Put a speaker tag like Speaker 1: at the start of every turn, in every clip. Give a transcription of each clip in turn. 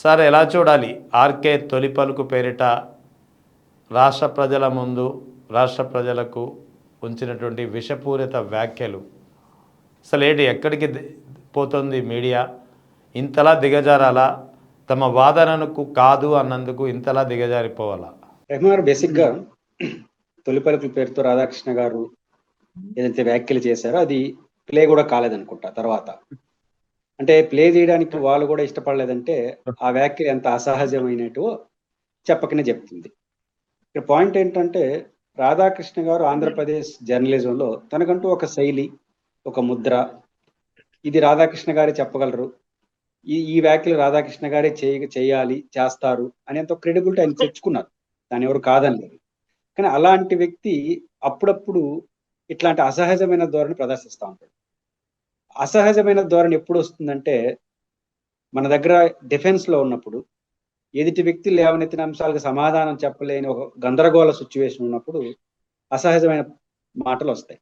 Speaker 1: Sir ఎలా చూడాలి RK తొలి పలుకు పేరిట రాష్ట్ర ప్రజల ముందు రాష్ట్ర ప్రజలకు ఉంచినటువంటి విషపూరిత వ్యాఖ్యలు అసలు ఏంటి ఎక్కడికి పోతుంది మీడియా? ఇంతలా దిగజారాలా? తమ వాదనకు కాదు అన్నందుకు ఇంతలా దిగజారిపోవాలా?
Speaker 2: రెహమాన్ గారు బేసిక్గా తొలి పలుకుల పేరుతో రాధాకృష్ణ గారు ఏదైతే వ్యాఖ్యలు చేశారో అది ప్లే కూడా కాలేదనుకుంటా. తర్వాత అంటే ప్లే చేయడానికి వాళ్ళు కూడా ఇష్టపడలేదంటే ఆ వ్యాఖ్యలు ఎంత అసహజమైనటో చెప్పకనే చెప్తుంది. ఇక్కడ పాయింట్ ఏంటంటే రాధాకృష్ణ గారు ఆంధ్రప్రదేశ్ జర్నలిజంలో తనకంటూ ఒక శైలి, ఒక ముద్ర, ఇది రాధాకృష్ణ గారే చెప్పగలరు, ఈ వ్యాఖ్యలు రాధాకృష్ణ గారే చేయాలి, చేస్తారు అనేంత క్రెడిబిలిటీ ఆయన తెచ్చుకున్నారు. దాన్ని ఎవరు కాదనలేదు. కానీ అలాంటి వ్యక్తి అప్పుడప్పుడు ఇట్లాంటి అసహజమైన ధోరణి ప్రదర్శిస్తూ ఉంటాడు. అసహజమైన ధోరణి ఎప్పుడు వస్తుందంటే మన దగ్గర డిఫెన్స్ లో ఉన్నప్పుడు, ఎదుటి వ్యక్తి లేవనెత్తిన అంశాలకు సమాధానం చెప్పలేని ఒక గందరగోళ సిచ్యువేషన్ ఉన్నప్పుడు అసహజమైన మాటలు వస్తాయి.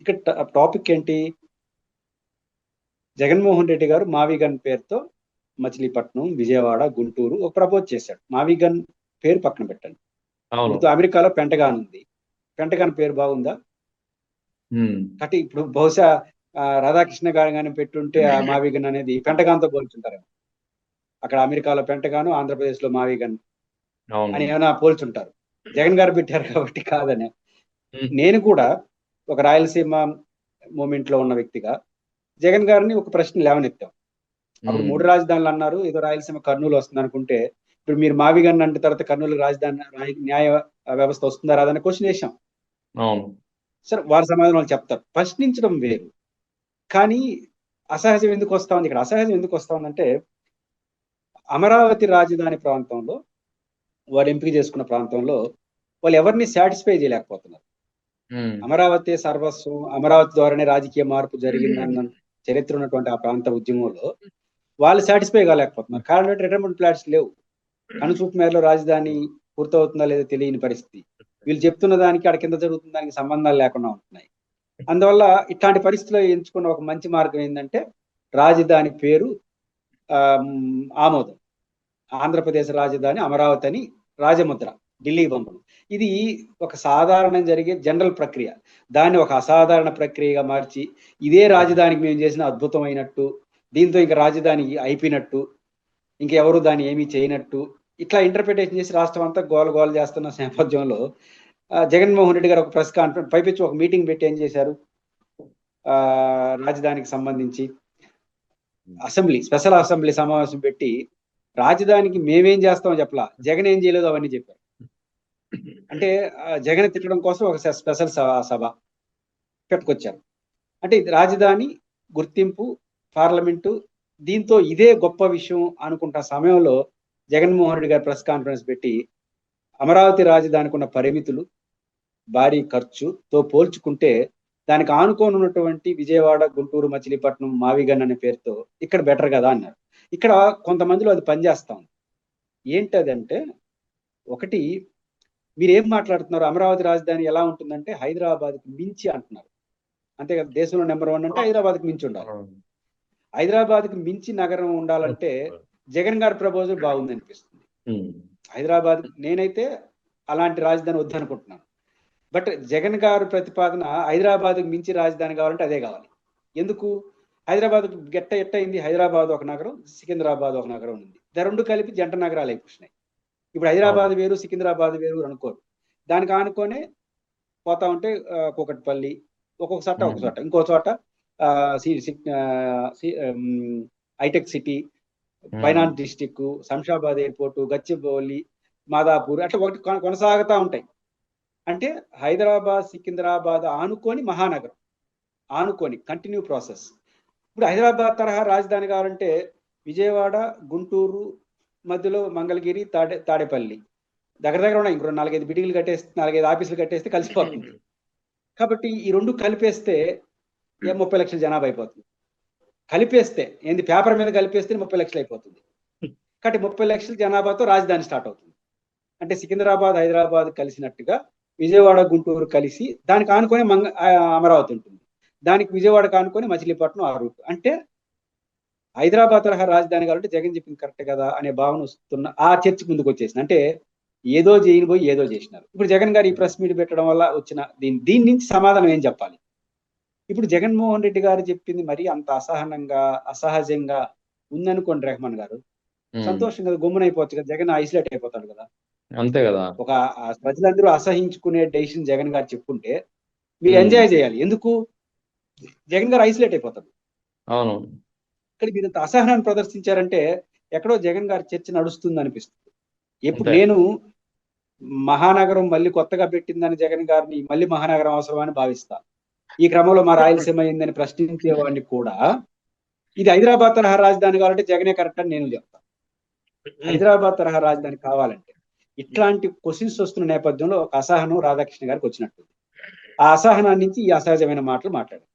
Speaker 2: ఇక్కడ టాపిక్ ఏంటి? జగన్మోహన్ రెడ్డి గారు మావిగన్ పేరుతో మచిలీపట్నం, విజయవాడ, గుంటూరు ఒక ప్రపోజ్ చేశాడు. మావిగన్ పేరు పక్కన పెట్టండి. ఇప్పుడు అమెరికాలో పెంటగాన్ ఉంది. పెంటగాన్ పేరు బాగుందా? అంటే ఇప్పుడు బహుశా రాధాకృష్ణ గారు కానీ పెట్టుంటే ఆ మావిగన్ అనేది పెంటగాన్తో పోల్చుంటారు. అక్కడ అమెరికాలో పెంటగాను, ఆంధ్రప్రదేశ్ లో మావిగన్ అని ఏమైనా పోల్చుంటారు. జగన్ గారు పెట్టారు కాబట్టి కాదని. నేను కూడా ఒక రాయలసీమ మూమెంట్ లో ఉన్న వ్యక్తిగా జగన్ గారిని ఒక ప్రశ్న లేవనెత్తాం. అప్పుడు 3 రాజధానులు అన్నారు, ఏదో రాయలసీమ కర్నూలు వస్తుంది అనుకుంటే, ఇప్పుడు మీరు మావిగన్ అంటే తర్వాత కర్నూలు రాజధాని న్యాయ వ్యవస్థ వస్తుందా రాదని క్వశ్చన్ వేసాం. సరే, వారి సమాధానం వాళ్ళు చెప్తారు. ప్రశ్నించడం వేరు, కానీ అసహజం ఎందుకు వస్తా ఉంది? ఇక్కడ అసహజం ఎందుకు వస్తా ఉందంటే అమరావతి రాజధాని ప్రాంతంలో వాళ్ళు ఎంపిక చేసుకున్న ప్రాంతంలో వాళ్ళు ఎవరిని సాటిస్ఫై చేయలేకపోతున్నారు. అమరావతి సర్వస్వం, అమరావతి ద్వారానే రాజకీయ మార్పు జరిగిందన్న చరిత్ర ఉన్నటువంటి ఆ ప్రాంత ఉద్యమంలో వాళ్ళు సాటిస్ఫై కాలేకపోతున్నారు. కారణం ఏంటి? రిటైర్మెంట్ ప్లాట్స్ లేవు. కనుచూపు మేరలో రాజధాని పూర్తవుతుందా లేదో తెలియని పరిస్థితి. వీళ్ళు చెప్తున్న దానికి అక్కడ కింద జరుగుతున్న దానికి సంబంధాలు లేకుండా ఉంటున్నాయి. అందువల్ల ఇట్లాంటి పరిస్థితిలో ఎంచుకున్న ఒక మంచి మార్గం ఏంటంటే రాజధాని పేరు ఆమోదం. ఆంధ్రప్రదేశ్ రాజధాని అమరావతి అని రాజముద్ర ఢిల్లీ పంపడం. ఇది ఒక సాధారణ జరిగే జనరల్ ప్రక్రియ. దాన్ని ఒక అసాధారణ ప్రక్రియగా మార్చి ఇదే రాజధానికి మేము చేసిన అద్భుతమైనట్టు, దీంతో ఇంకా రాజధాని అయిపోయినట్టు, ఇంకెవరు దాన్ని ఏమీ చేయనట్టు ఇట్లా ఇంటర్ప్రిటేషన్ చేసి రాష్ట్రం అంతా గోల చేస్తున్న నేపథ్యంలో జగన్మోహన్ రెడ్డి గారు ఒక ప్రెస్ కాన్ఫరెన్స్ పైపించి ఒక మీటింగ్ పెట్టి ఏం చేశారు? రాజధానికి సంబంధించి స్పెషల్ అసెంబ్లీ సమావేశం పెట్టి రాజధానికి మేమేం చేస్తామో చెప్పలా, జగన్ ఏం చేయలేదు అవన్నీ చెప్పారు. అంటే జగన్ తిట్టడం కోసం ఒక స్పెషల్ సభ పెట్టుకొచ్చారు. అంటే రాజధాని గుర్తింపు, పార్లమెంటు, దీంతో ఇదే గొప్ప విషయం అనుకుంటా సమయంలో జగన్మోహన్ రెడ్డి గారు ప్రెస్ కాన్ఫరెన్స్ పెట్టి అమరావతి రాజధానికి ఉన్న పరిమితులు, భారీ ఖర్చుతో పోల్చుకుంటే దానికి ఆనుకొని ఉన్నటువంటి విజయవాడ, గుంటూరు, మచిలీపట్నం, మావిగన్ అనే పేరుతో ఇక్కడ బెటర్ కదా అన్నారు. ఇక్కడ కొంతమందిలో అది పనిచేస్తా ఉంది. ఏంటదంటే, ఒకటి, మీరు ఏం మాట్లాడుతున్నారు? అమరావతి రాజధాని ఎలా ఉంటుందంటే హైదరాబాద్కి మించి అంటున్నారు. అంతే కదా, దేశంలో నెంబర్ 1 అంటే హైదరాబాద్కి మించి ఉండాలి. హైదరాబాద్కి మించి నగరం ఉండాలంటే జగన్ గారి ప్రపోజల్ బాగుంది అనిపిస్తుంది. హైదరాబాద్, నేనైతే అలాంటి రాజధాని వద్దనుకుంటున్నాను. బట్ జగన్ గారు ప్రతిపాదన హైదరాబాద్కి మించి రాజధాని కావాలంటే అదే కావాలి. ఎందుకు? హైదరాబాద్ ఎట్టయింది? హైదరాబాద్ ఒక నగరం, సికింద్రాబాద్ ఒక నగరం ఉంది. రెండు కలిపి జంట నగరాలు అయిపోయినాయి. ఇప్పుడు హైదరాబాద్ వేరు, సికింద్రాబాద్ వేరు అనుకోరు. దానికి ఆనుకొనే పోతా ఉంటే కూకట్పల్లి, ఒక్కొక్క చోట ఒక చోట, ఇంకో చోట హైటెక్ City, finance district, Shamshabad airport, Gachibowli, Madhapur, అట్లా ఒకటి కొనసాగుతూ ఉంటాయి. అంటే హైదరాబాద్, సికింద్రాబాద్ ఆనుకొని మహానగరం, ఆనుకొని కంటిన్యూ ప్రాసెస్. ఇప్పుడు హైదరాబాద్ తరహా రాజధాని కావాలంటే విజయవాడ, గుంటూరు మధ్యలో మంగళగిరి, తాడేపల్లి దగ్గర ఉన్నాయి. ఇంకో 4-5 బిల్డింగ్లు కట్టేస్తే, 4-5 ఆఫీసులు కట్టేస్తే కలిసిపోతుంది. కాబట్టి ఈ రెండు కలిపేస్తే 30 లక్షల జనాభా అయిపోతుంది. కలిపేస్తే ఏంది, పేపర్ మీద కలిపేస్తే 30 లక్షలు అయిపోతుంది. కాబట్టి 30 లక్షల జనాభాతో రాజధాని స్టార్ట్ అవుతుంది. అంటే సికింద్రాబాద్, హైదరాబాద్ కలిసినట్టుగా విజయవాడ, గుంటూరు కలిసి దానికి ఆనుకొని అమరావతి ఉంటుంది. దానికి విజయవాడకు ఆనుకొని మచిలీపట్నం ఆ రూట్. అంటే హైదరాబాద్ తరహా రాజధాని కాబట్టి జగన్ చెప్పింది కరెక్ట్ కదా అనే భావన వస్తున్న ఆ చర్చ ముందుకు వచ్చేసింది. అంటే ఏదో చేయని ఏదో చేసినారు. ఇప్పుడు జగన్ గారు ఈ ప్రెస్ మీట్ పెట్టడం వల్ల వచ్చిన దీని నుంచి సమాధానం ఏం చెప్పాలి? ఇప్పుడు జగన్మోహన్ రెడ్డి గారు చెప్పింది మరి అంత అసహనంగా అసహజంగా ఉందనుకోండి రెహమాన్ గారు, సంతోషం కదా, గమ్మునైపోవచ్చు కదా, జగన్ ఐసోలేట్ అయిపోతాడు కదా.
Speaker 3: అంతే కదా.
Speaker 2: ఒక ప్రజలందరూ అసహించుకునే డెసిషన్ జగన్ గారు చెప్పుకుంటే మీరు ఎంజాయ్ చేయాలి. ఎందుకు? జగన్ గారు ఐసోలేట్ అయిపోతాడు.
Speaker 3: అవును.
Speaker 2: ఇక్కడ మీరు ఇంత అసహనాన్ని ప్రదర్శించారంటే ఎక్కడో జగన్ గారి చర్చ నడుస్తుంది అనిపిస్తుంది. ఎప్పుడు నేను మహానగరం మళ్ళీ కొత్తగా పెట్టిందని జగన్ గారిని మళ్ళీ మహానగరం అవసరం అని భావిస్తా. ఈ క్రమంలో మా రాయలసీమ అయిందని ప్రశ్నించేవాడిని కూడా ఇది హైదరాబాద్ తరహా రాజధాని కావాలంటే జగనే కరెక్ట్ అని నేను చెప్తాను. హైదరాబాద్ తరహా రాజధాని కావాలంటే ఇట్లాంటి క్వశ్చన్స్ వస్తున్న నేపథ్యంలో ఒక అసహనం రాధాకృష్ణ గారికి వచ్చినట్టుంది. ఆ అసహనాన్ని నుంచి ఈ అసహజమైన మాటలు మాట్లాడారు.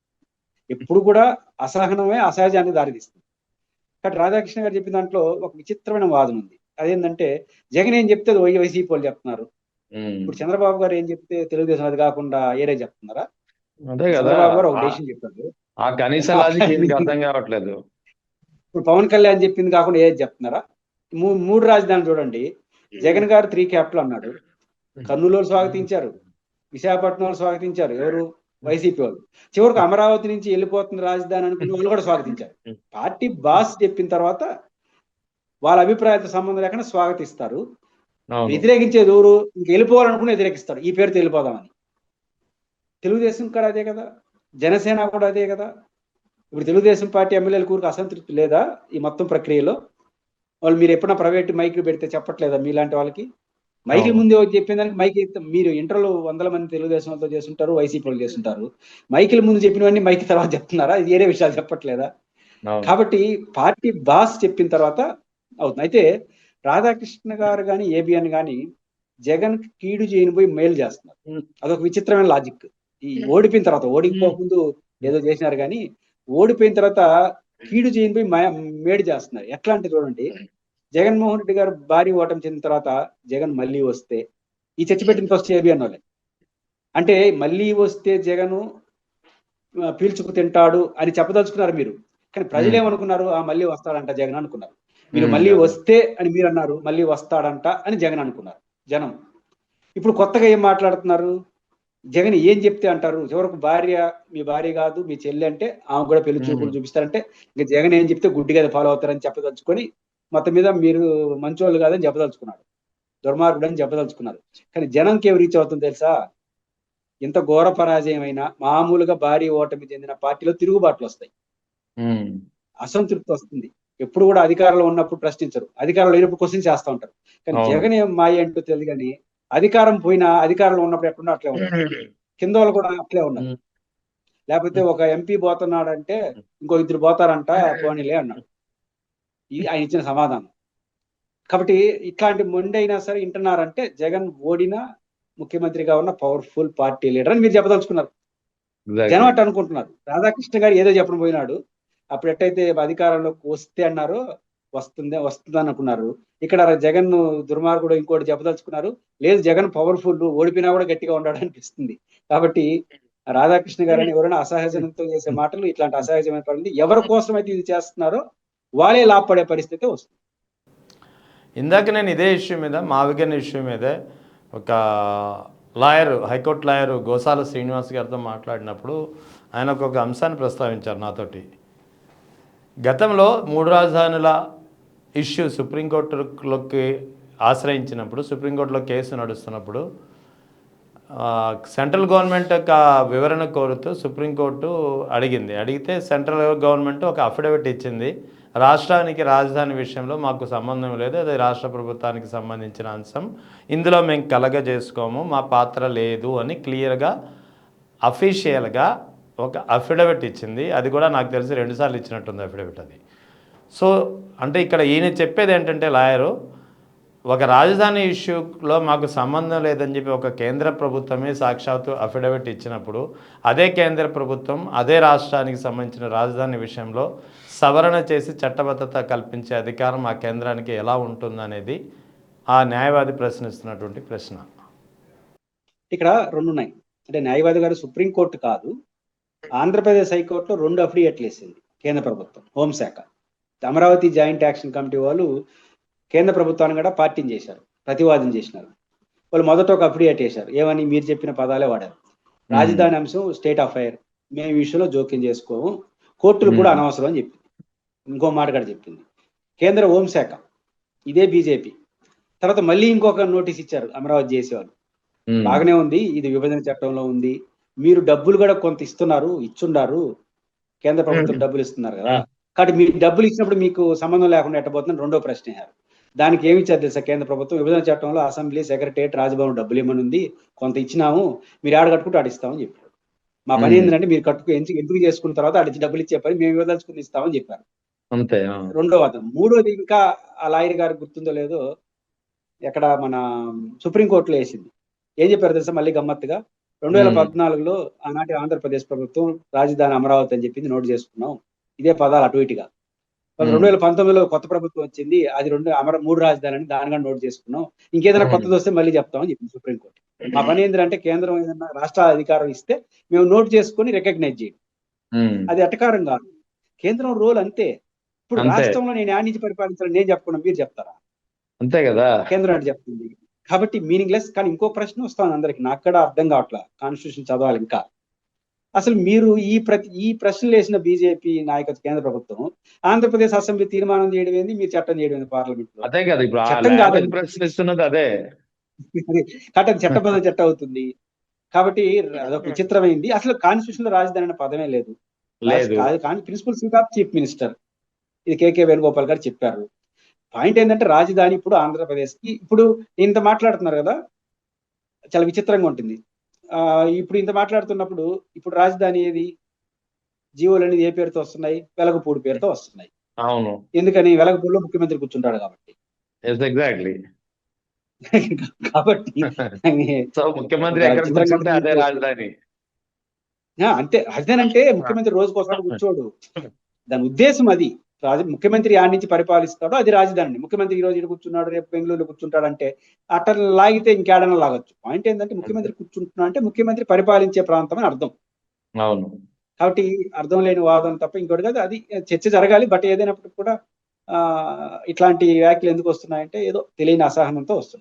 Speaker 2: ఎప్పుడు కూడా అసహనమే అసహజానికి దారితీస్తుంది. కాబట్టి రాధాకృష్ణ గారు చెప్పిన దాంట్లో ఒక విచిత్రమైన వాదన ఉంది. అదేంటంటే జగన్ ఏం చెప్తే వైసీపీ వాళ్ళు చెప్తున్నారు. ఇప్పుడు చంద్రబాబు గారు ఏం చెప్తే తెలుగుదేశం అది కాకుండా ఏరే చెప్తున్నారా? చంద్రబాబు గారు ఒక డెసిషన్ చెప్పారు,
Speaker 3: ఆ కనీస లాజిక్ అర్థం కావట్లేదు.
Speaker 2: ఇప్పుడు పవన్ కళ్యాణ్ చెప్పింది కాకుండా ఏది చెప్తున్నారా? మూడు రాజధానులు చూడండి. జగన్ గారు 3 క్యాపిటల్ అన్నాడు. కర్నూలు స్వాగతించారు, విశాఖపట్నం స్వాగతించారు, ఎవరు? వైసీపీ వాళ్ళు. చివరికి అమరావతి నుంచి వెళ్ళిపోతున్న రాజధాని అనుకునే వాళ్ళు కూడా స్వాగతించారు. పార్టీ బాస్ చెప్పిన తర్వాత వాళ్ళ అభిప్రాయాలతో సంబంధం లేకుండా స్వాగతిస్తారు. వ్యతిరేకించేది ఎవరు? ఇంక వెళ్ళిపోవాలనుకుని వ్యతిరేకిస్తారు, ఈ పేరుతో వెళ్ళిపోదామని. తెలుగుదేశం కూడా అదే కదా, జనసేన కూడా అదే కదా. ఇప్పుడు తెలుగుదేశం పార్టీ ఎమ్మెల్యేల కూరికి అసంతృప్తి లేదా ఈ మొత్తం ప్రక్రియలో? వాళ్ళు మీరు ఎప్పుడైనా ప్రైవేట్ మైకులు పెడితే చెప్పట్లేదా మీలాంటి వాళ్ళకి? మైకిల్ ముందే చెప్పిన దానికి మైక్ మీరు ఇంటర్లో 100 మంది తెలుగుదేశం వాళ్ళతో చేస్తుంటారు, వైసీపీ వాళ్ళు చేస్తుంటారు. మైకిల్ ముందు చెప్పినవన్నీ మైకి తర్వాత చెప్తున్నారా? ఇది వేరే విషయాలు చెప్పట్లేదా? కాబట్టి పార్టీ బాస్ చెప్పిన తర్వాత అవుతుంది. అయితే రాధాకృష్ణ గారు కానీ ఏబిఎన్ కానీ జగన్ కీడు చేయనిపోయి మేలు చేస్తున్నారు. అదొక విచిత్రమైన లాజిక్. ఈ ఓడిపోయిన తర్వాత, ఓడిపోకముందు ఏదో చేసినారు కానీ ఓడిపోయిన తర్వాత కీడు చేయనిపోయి మేడు చేస్తున్నారు. ఎట్లా అంటే చూడండి, జగన్మోహన్ రెడ్డి గారు భారీ ఓటమి చెందిన తర్వాత జగన్ మళ్ళీ వస్తే, ఈ చర్చ పెట్టిన ఫస్ట్ ఏబిఎన్ వాళ్ళే, అంటే మళ్ళీ వస్తే జగన్ పీల్చుకు తింటాడు అని చెప్పదలుచుకున్నారు మీరు. కానీ ప్రజలు ఏమనుకున్నారు? మళ్ళీ వస్తాడంట జగన్ అనుకున్నారు. మీరు మళ్ళీ వస్తే అని మీరు అన్నారు, మళ్ళీ వస్తాడంట అని జగన్ అనుకున్నారు జనం. ఇప్పుడు కొత్తగా ఏం మాట్లాడుతున్నారు? జగన్ ఏం చెప్తే అంటారు? చివరకు భార్య మీ భార్య కాదు మీ చెల్లి అంటే ఆమె కూడా పెళ్లి చూపులు చూపిస్తారంటే ఇంకా జగన్ ఏం చెప్తే గుడ్డిగా ఫాలో అవుతారని చెప్పదలుచుకొని మొత్తం మీద మీరు మంచోళ్ళు కాదని చెప్పదలుచుకున్నాడు, దుర్మార్గుడు అని చెప్పదలుచుకున్నారు. కానీ జనంకి ఏం రీచ్ అవుతుంది తెలుసా? ఇంత ఘోర పరాజయం అయినా మామూలుగా భారీ ఓటమి చెందిన పార్టీలో తిరుగుబాట్లు వస్తాయి, అసంతృప్తి వస్తుంది. ఎప్పుడు కూడా అధికారంలో ఉన్నప్పుడు ప్రశ్నించరు, అధికారంలో లేనప్పుడు క్వశ్చన్ చేస్తూ ఉంటారు. కానీ జగన్ ఏం మాయ అంటూ తెలియదు. కానీ అధికారం పోయినా అధికారంలో ఉన్నప్పుడు ఎట్లున్నా అట్లే ఉన్నారు, కింద వాళ్ళు కూడా అట్లే ఉన్నారు. లేకపోతే ఒక ఎంపీ పోతున్నాడంటే ఇంకో 2 పోతారంట, పోనీలే అన్నాడు. ఇది ఆయన ఇచ్చిన సమాధానం. కాబట్టి ఇట్లాంటి మొండి అయినా సరే వింటున్నారంటే జగన్ ఓడినా ముఖ్యమంత్రిగా ఉన్న పవర్ఫుల్ పార్టీ లీడర్ అని మీరు చెప్పదలుచుకున్నారు. జనం అట్టు అనుకుంటున్నారు. రాధాకృష్ణ గారు ఏదో చెప్పడం పోయినాడు, అప్పుడు ఎట్టయితే అధికారంలోకి వస్తే అన్నారో వస్తుందని అనుకున్నారు. ఇక్కడ జగన్ దుర్మార్గుడు ఇంకోటి చెప్పదలుచుకున్నారు. లేదు, జగన్ పవర్ఫుల్, ఓడిపోయినా కూడా గట్టిగా ఉన్నాడు అనిపిస్తుంది. కాబట్టి రాధాకృష్ణ గారు అని ఎవరైనా అసహజంతో చేసే మాటలు ఇట్లాంటి అసహజమైన పనులు ఎవరి కోసం అయితే ఇది చేస్తున్నారో వాళ్ళే లాభపడే పరిస్థితి వస్తుంది.
Speaker 1: ఇందాక నేను ఇదే ఇష్యూ మీద, మావిగన్ ఇష్యూ మీదే ఒక lawyer, high court lawyer Gosala Srinivas గారితో మాట్లాడినప్పుడు ఆయన ఒక అంశాన్ని ప్రస్తావించారు నాతోటి. గతంలో 3 రాజధానుల ఇష్యూ సుప్రీంకోర్టులోకి ఆశ్రయించినప్పుడు, సుప్రీంకోర్టులో కేసు నడుస్తున్నప్పుడు సెంట్రల్ గవర్నమెంట్ యొక్క వివరణ కోరుతూ సుప్రీంకోర్టు అడిగితే సెంట్రల్ గవర్నమెంట్ ఒక అఫిడవిట్ ఇచ్చింది, రాష్ట్రానికి రాజధాని విషయంలో మాకు సంబంధం లేదు, అది రాష్ట్ర ప్రభుత్వానికి సంబంధించిన అంశం, ఇందులో మేము కలగజేసుకోము, మా పాత్ర లేదు అని క్లియర్గా అఫీషియల్గా ఒక అఫిడవిట్ ఇచ్చింది. అది కూడా నాకు తెలిసి 2 సార్లు ఇచ్చినట్టుంది అఫిడవిట్ అది. సో అంటే ఇక్కడ ఈయన చెప్పేది ఏంటంటే లాయరు, ఒక రాజధాని ఇష్యూలో మాకు సంబంధం లేదని చెప్పి ఒక కేంద్ర ప్రభుత్వమే సాక్షాత్తు అఫిడవిట్ ఇచ్చినప్పుడు అదే కేంద్ర ప్రభుత్వం అదే రాష్ట్రానికి సంబంధించిన రాజధాని విషయంలో సవరణ చేసి చట్టబద్ధత కల్పించే అధికారం ఆ కేంద్రానికి ఎలా ఉంటుందనేది ఆ న్యాయవాది ప్రశ్నిస్తున్నటువంటి ప్రశ్న.
Speaker 2: ఇక్కడ 2 ఉన్నాయి. అంటే న్యాయవాది గారు సుప్రీంకోర్టు కాదు, ఆంధ్రప్రదేశ్ హైకోర్టులో 2 అఫిడవిట్లు వేసింది కేంద్ర ప్రభుత్వం, హోంశాఖ. అమరావతి జాయింట్ యాక్షన్ కమిటీ వాళ్ళు కేంద్ర ప్రభుత్వాన్ని కూడా పార్టీని చేశారు, ప్రతివాదన చేసినారు. వాళ్ళు మొదట ఒక అఫిడేట్ వేశారు, ఏమని మీరు చెప్పిన పదాలే వాడారు. రాజధాని అంశం స్టేట్ అఫైర్, మేము ఈ విషయంలో జోక్యం చేసుకోము, కోర్టులు కూడా అనవసరం అని చెప్పింది. ఇంకో మాట కూడా చెప్పింది. కేంద్ర హోంశాఖ, ఇదే బీజేపీ, తర్వాత మళ్ళీ ఇంకొక నోటీస్ ఇచ్చారు అమరావతి చేసేవాళ్ళు. బాగానే ఉంది, ఇది విభజన చట్టంలో ఉంది, మీరు డబ్బులు కూడా కొంత ఇచ్చుండారు, కేంద్ర ప్రభుత్వం డబ్బులు ఇస్తున్నారు కదా, కాబట్టి మీరు డబ్బులు ఇచ్చినప్పుడు మీకు సంబంధం లేకుండా ఎట్టబోతుందని రెండో ప్రశ్న అయ్యారు. దానికి ఏమి ఇచ్చారు తెలుసా కేంద్ర ప్రభుత్వం? విభజన చట్టంలో అసెంబ్లీ, సెక్రటరియట్, రాజ్భవన్ డబ్బులు ఇవ్వమని ఉంది, కొంత ఇచ్చినాము, మీరు ఆడ కట్టుకుంటూ ఆడిస్తామని చెప్పారు. మా పని ఏంటంటే మీరు ఎందుకు చేసుకున్న తర్వాత ఆడిచి డబ్బులు ఇచ్చే పని మేము వివదాల్చుకుని ఇస్తామని చెప్పారు.
Speaker 3: అంతే.
Speaker 2: రెండో వాదం. మూడోది, ఇంకా ఆ లాయర్ గారికి గుర్తుందో లేదో, ఎక్కడ మన సుప్రీంకోర్టులో వేసింది. ఏం చెప్పారు తెలుసా మళ్ళీ గమ్మత్తుగా? 2014లో ఆనాటి ఆంధ్రప్రదేశ్ ప్రభుత్వం రాజధాని అమరావతి అని చెప్పింది, నోటు చేసుకున్నాం, ఇదే పదాలు అటు ఇటుగా. 2019లో కొత్త ప్రభుత్వం వచ్చింది, అది 3 రాజధాని అని దానిగా నోటు చేసుకున్నాం, ఇంకేదైనా కొత్తది వస్తే మళ్ళీ చెప్తామని చెప్పింది సుప్రీంకోర్టు. మా పని ఏంటంటే కేంద్రం ఏదైనా రాష్ట్ర అధికారం ఇస్తే మేము నోటు చేసుకుని రికగ్నైజ్ చేయడం, అది అటకారం కాదు. కేంద్రం రోల్ అంతే. ఇప్పుడు రాష్ట్రంలో నేను యాడ్ నుంచి పరిపాలించాలని నేను చెప్పకుండా మీరు చెప్తారా?
Speaker 3: అంతే కదా,
Speaker 2: కేంద్రం అంటే చెప్తుంది. కాబట్టి మీనింగ్లెస్. కానీ ఇంకో ప్రశ్న వస్తాను అందరికి, నాకు కూడా అర్థం కావట్లా, కాన్స్టిట్యూషన్ చదవాలి ఇంకా. అసలు మీరు ఈ ప్రశ్నలు వేసిన బీజేపీ నాయకత్వ కేంద్ర ప్రభుత్వం ఆంధ్రప్రదేశ్ అసెంబ్లీ తీర్మానం చేయడం ఏంది, మీరు చట్టం చేయడం ఏంది పార్లమెంట్ లో?
Speaker 3: అదే కదా ఇప్పుడు
Speaker 2: చట్టం కాదు,
Speaker 3: ప్రశ్నిస్తున్నది అదే.
Speaker 2: కాబట్టి చట్టబద్ధ చట్టం అవుతుంది. కాబట్టి అదొక విచిత్రమైంది. అసలు కాన్స్టిట్యూషన్ లో రాజధాని అనే పదమే లేదు. Principal seat of chief minister, ఇది కేకే వేణుగోపాల్ గారు చెప్పారు. పాయింట్ ఏంటంటే రాజధాని ఇప్పుడు ఆంధ్రప్రదేశ్ కి, ఇప్పుడు ఇంత మాట్లాడుతున్నారు కదా, చాలా విచిత్రంగా ఉంటుంది. ఇప్పుడు ఇంత మాట్లాడుతున్నప్పుడు ఇప్పుడు రాజధాని ఏది? జీవోలు అనేది ఏ పేరుతో వస్తున్నాయి? వెలగపూడి పేరుతో వస్తున్నాయి.
Speaker 3: అవును.
Speaker 2: ఎందుకని? వెలగపూడిలో ముఖ్యమంత్రి కూర్చుంటాడు కాబట్టి.
Speaker 3: ఎగ్జాక్ట్లీ.
Speaker 2: కాబట్టి
Speaker 3: సో ముఖ్యమంత్రి ఎక్కడ కూర్చుంటే అదే రాజధాని.
Speaker 2: అంతే. రాజధాని అంటే ముఖ్యమంత్రి రోజుకోసారి కూర్చోడు, దాని ఉద్దేశం అది. ముఖ్యమంత్రి ఆడి నుంచి పరిపాలిస్తాడో అది రాజధాని. ముఖ్యమంత్రి ఈ రోజు ఇక్కడ కూర్చున్నాడు, రేపు బెంగళూరులో కూర్చుంటాడు అంటే అట్లా లాగితే ఇంకేడన్నా లాగొచ్చు. పాయింట్ ఏంటంటే ముఖ్యమంత్రి కూర్చుంటున్నా అంటే ముఖ్యమంత్రి పరిపాలించే ప్రాంతం అని అర్థం.
Speaker 3: అవును.
Speaker 2: కాబట్టి అర్థం లేని వాదం తప్ప ఇంకోటి కాదు. అది చర్చ జరగాలి. బట్ ఏదైనప్పటికీ కూడా ఇట్లాంటి వ్యాఖ్యలు ఎందుకు వస్తున్నాయంటే ఏదో తెలియని అసహనంతో వస్తున్నాయి.